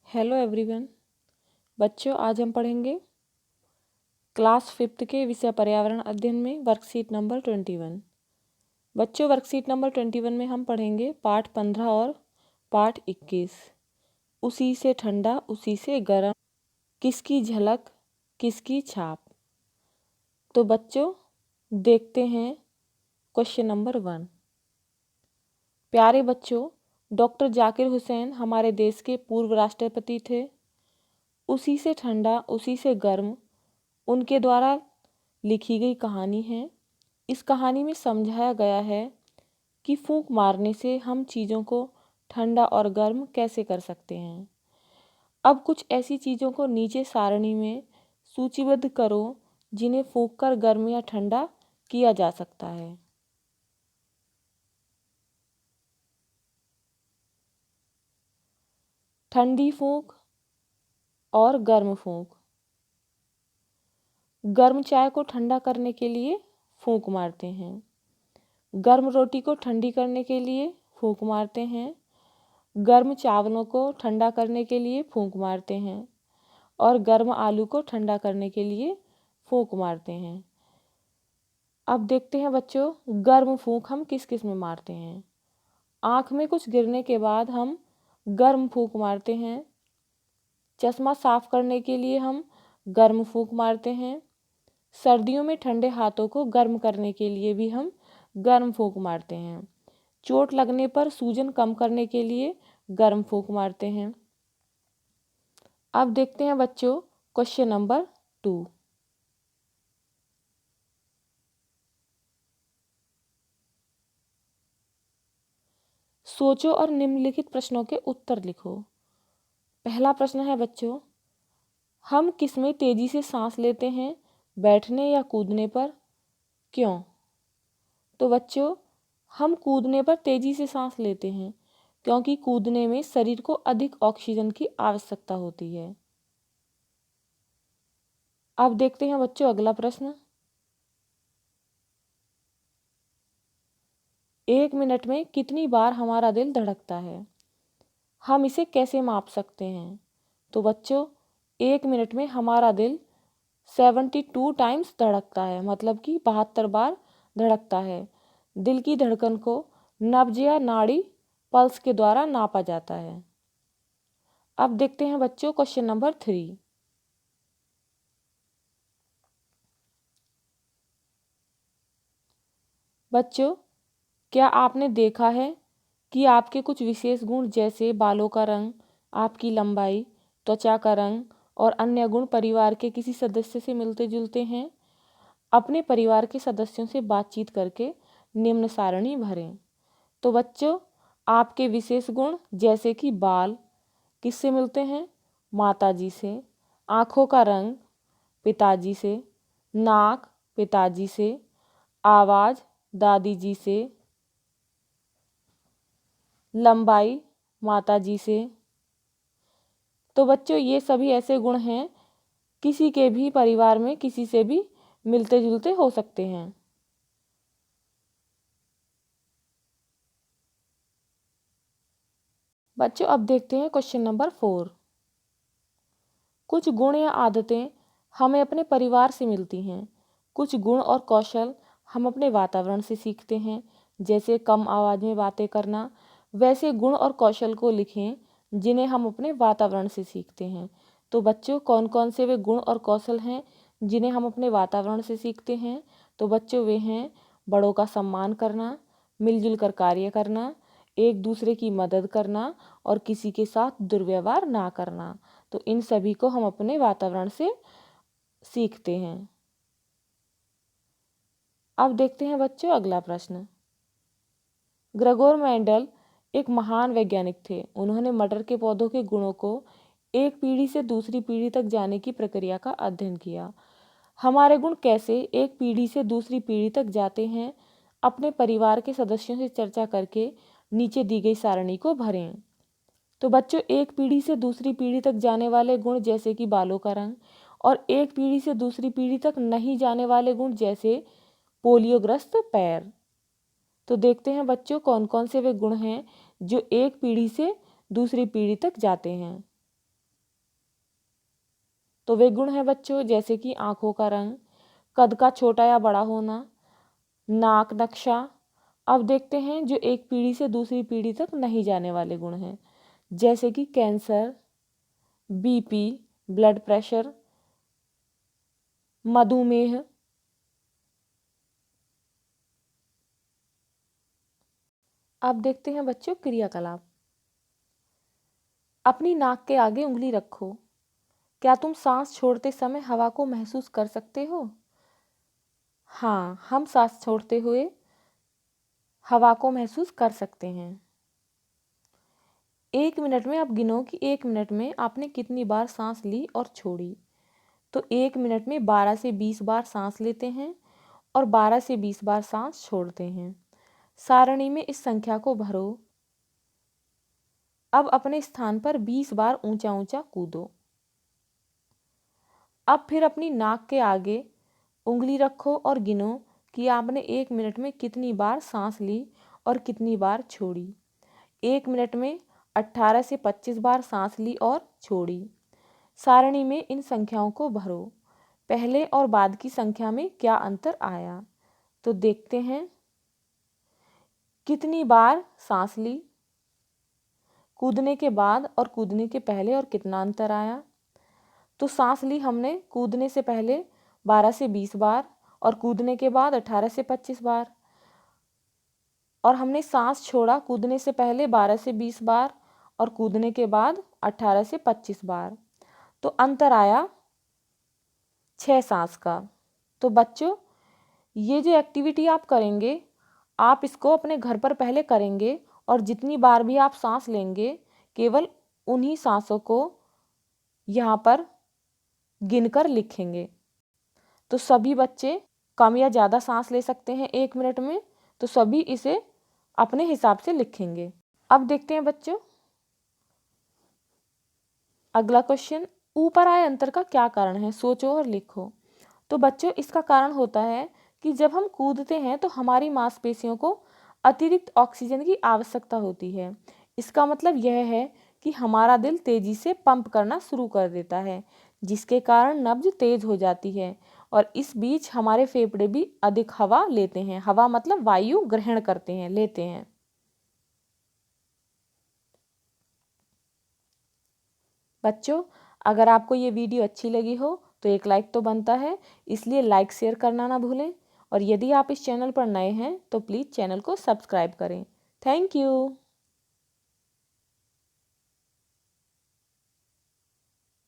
Hello everyone. बच्चों, आज हम पढ़ेंगे क्लास 5th के विषय पर्यावरण अध्ययन में वर्कशीट नंबर 21। बच्चों, वर्कशीट नंबर 21 में हम पढ़ेंगे पाठ 15 और पाठ 21। उसी से ठंडा उसी से गर्म, किसकी झलक किसकी छाप। तो बच्चों देखते हैं क्वेश्चन नंबर 1। प्यारे बच्चों, डॉक्टर जाकिर हुसैन हमारे देश के पूर्व राष्ट्रपति थे। उसी से ठंडा उसी से गर्म उनके द्वारा लिखी गई कहानी है। इस कहानी में समझाया गया है कि फूंक मारने से हम चीज़ों को ठंडा और गर्म कैसे कर सकते हैं। अब कुछ ऐसी चीज़ों को नीचे सारणी में सूचीबद्ध करो जिन्हें फूंक कर गर्म या ठंडा किया जा सकता है। ठंडी फूंक और गर्म फूंक। गर्म चाय को ठंडा करने के लिए फूंक मारते हैं। गर्म रोटी को ठंडी करने के लिए फूंक मारते हैं। गर्म चावलों को ठंडा करने के लिए फूंक मारते हैं और गर्म आलू को ठंडा करने के लिए फूंक मारते हैं। अब देखते हैं बच्चों, गर्म फूंक हम किस किस में मारते हैं। आँख में कुछ गिरने के बाद हम गर्म फूंक मारते हैं। चश्मा साफ करने के लिए हम गर्म फूंक मारते हैं। सर्दियों में ठंडे हाथों को गर्म करने के लिए भी हम गर्म फूंक मारते हैं। चोट लगने पर सूजन कम करने के लिए गर्म फूंक मारते हैं। अब देखते हैं बच्चों क्वेश्चन नंबर 2। सोचो और निम्नलिखित प्रश्नों के उत्तर लिखो। पहला प्रश्न है बच्चों, हम किसमें तेजी से सांस लेते हैं, बैठने या कूदने पर, क्यों? तो बच्चों, हम कूदने पर तेजी से सांस लेते हैं क्योंकि कूदने में शरीर को अधिक ऑक्सीजन की आवश्यकता होती है। अब देखते हैं बच्चों अगला प्रश्न। 1 मिनट में कितनी बार हमारा दिल धड़कता है, हम इसे कैसे माप सकते हैं? तो बच्चों 1 मिनट में हमारा दिल 72 टाइम्स धड़कता है, मतलब कि 72 बार धड़कता है। दिल की धड़कन को नब्ज या नाड़ी पल्स के द्वारा नापा जाता है। अब देखते हैं बच्चों क्वेश्चन नंबर 3। बच्चों, क्या आपने देखा है कि आपके कुछ विशेष गुण जैसे बालों का रंग, आपकी लंबाई, त्वचा का रंग और अन्य गुण परिवार के किसी सदस्य से मिलते जुलते हैं? अपने परिवार के सदस्यों से बातचीत करके निम्न सारणी भरें। तो बच्चों, आपके विशेष गुण जैसे कि बाल किससे मिलते हैं? माताजी से। आँखों का रंग पिताजी से। नाक पिताजी से। आवाज़ दादी जी से। लंबाई माताजी से। तो बच्चों ये सभी ऐसे गुण हैं किसी के भी परिवार में किसी से भी मिलते जुलते हो सकते हैं। बच्चों अब देखते हैं क्वेश्चन नंबर 4। कुछ गुण या आदतें हमें अपने परिवार से मिलती हैं। कुछ गुण और कौशल हम अपने वातावरण से सीखते हैं, जैसे कम आवाज़ में बातें करना। वैसे गुण और कौशल को लिखें जिन्हें हम अपने वातावरण से सीखते हैं। तो बच्चों कौन कौन से वे गुण और कौशल हैं जिन्हें हम अपने वातावरण से सीखते हैं? तो बच्चों वे हैं बड़ों का सम्मान करना, मिलजुल कर कार्य करना, एक दूसरे की मदद करना और किसी के साथ दुर्व्यवहार ना करना। तो इन सभी को हम अपने वातावरण से सीखते हैं। अब देखते हैं बच्चों अगला प्रश्न। ग्रेगोर मेंडल एक महान वैज्ञानिक थे। उन्होंने मटर के पौधों के गुणों को एक पीढ़ी से दूसरी पीढ़ी तक जाने की प्रक्रिया का अध्ययन किया। हमारे गुण कैसे एक पीढ़ी से दूसरी पीढ़ी तक जाते हैं, अपने परिवार के सदस्यों से चर्चा करके नीचे दी गई सारणी को भरें। तो बच्चों एक पीढ़ी से दूसरी पीढ़ी तक जाने वाले गुण जैसे कि बालों का रंग, और एक पीढ़ी से दूसरी पीढ़ी तक नहीं जाने वाले गुण जैसे पोलियोग्रस्त पैर। तो देखते हैं बच्चों कौन कौन से वे गुण हैं जो एक पीढ़ी से दूसरी पीढ़ी तक जाते हैं। तो वे गुण हैं बच्चों जैसे कि आँखों का रंग, कद का छोटा या बड़ा होना, नाक नक्शा। अब देखते हैं जो एक पीढ़ी से दूसरी पीढ़ी तक नहीं जाने वाले गुण हैं, जैसे कि कैंसर, बीपी, ब्लड प्रेशर, मधुमेह। अब देखते हैं बच्चों क्रियाकलाप। अपनी नाक के आगे उंगली रखो। क्या तुम सांस छोड़ते समय हवा को महसूस कर सकते हो? हाँ, हम सांस छोड़ते हुए हवा को महसूस कर सकते हैं। 1 मिनट में आप गिनो कि 1 मिनट में आपने कितनी बार सांस ली और छोड़ी। तो 1 मिनट में 12 से 20 बार सांस लेते हैं और 12 से 20 बार सांस छोड़ते हैं। सारणी में इस संख्या को भरो। अब अपने स्थान पर 20 बार ऊंचा ऊंचा कूदो। अब फिर अपनी नाक के आगे उंगली रखो और गिनो कि आपने 1 मिनट में कितनी बार सांस ली और कितनी बार छोड़ी। 1 मिनट में 18 से 25 बार सांस ली और छोड़ी। सारणी में इन संख्याओं को भरो। पहले और बाद की संख्या में क्या अंतर आया? तो देखते हैं। कितनी बार सांस ली, कूदने के बाद और कूदने के पहले और कितना अंतर आया? तो सांस ली हमने कूदने से पहले 12 से 20 बार और कूदने के बाद 18 से 25 बार, और हमने सांस छोड़ा कूदने से पहले 12 से 20 बार और कूदने के बाद 18 से 25 बार। तो अंतर आया 6 सांस का। तो बच्चों, ये जो एक्टिविटी आप करेंगे, आप इसको अपने घर पर पहले करेंगे और जितनी बार भी आप सांस लेंगे केवल उन्हीं सांसों को यहाँ पर गिनकर लिखेंगे। तो सभी बच्चे कम या ज़्यादा सांस ले सकते हैं 1 मिनट में, तो सभी इसे अपने हिसाब से लिखेंगे। अब देखते हैं बच्चों अगला क्वेश्चन। ऊपर आए अंतर का क्या कारण है? सोचो और लिखो। तो बच्चों इसका कारण होता है कि जब हम कूदते हैं तो हमारी मांसपेशियों को अतिरिक्त ऑक्सीजन की आवश्यकता होती है। इसका मतलब यह है कि हमारा दिल तेजी से पंप करना शुरू कर देता है, जिसके कारण नब्ज तेज हो जाती है और इस बीच हमारे फेफड़े भी अधिक हवा लेते हैं। हवा मतलब वायु ग्रहण करते हैं, लेते हैं। बच्चों, अगर आपको ये वीडियो अच्छी लगी हो तो एक लाइक तो बनता है, इसलिए लाइक शेयर करना ना भूलें। और यदि आप इस चैनल पर नए हैं तो प्लीज़ चैनल को सब्सक्राइब करें। Thank you.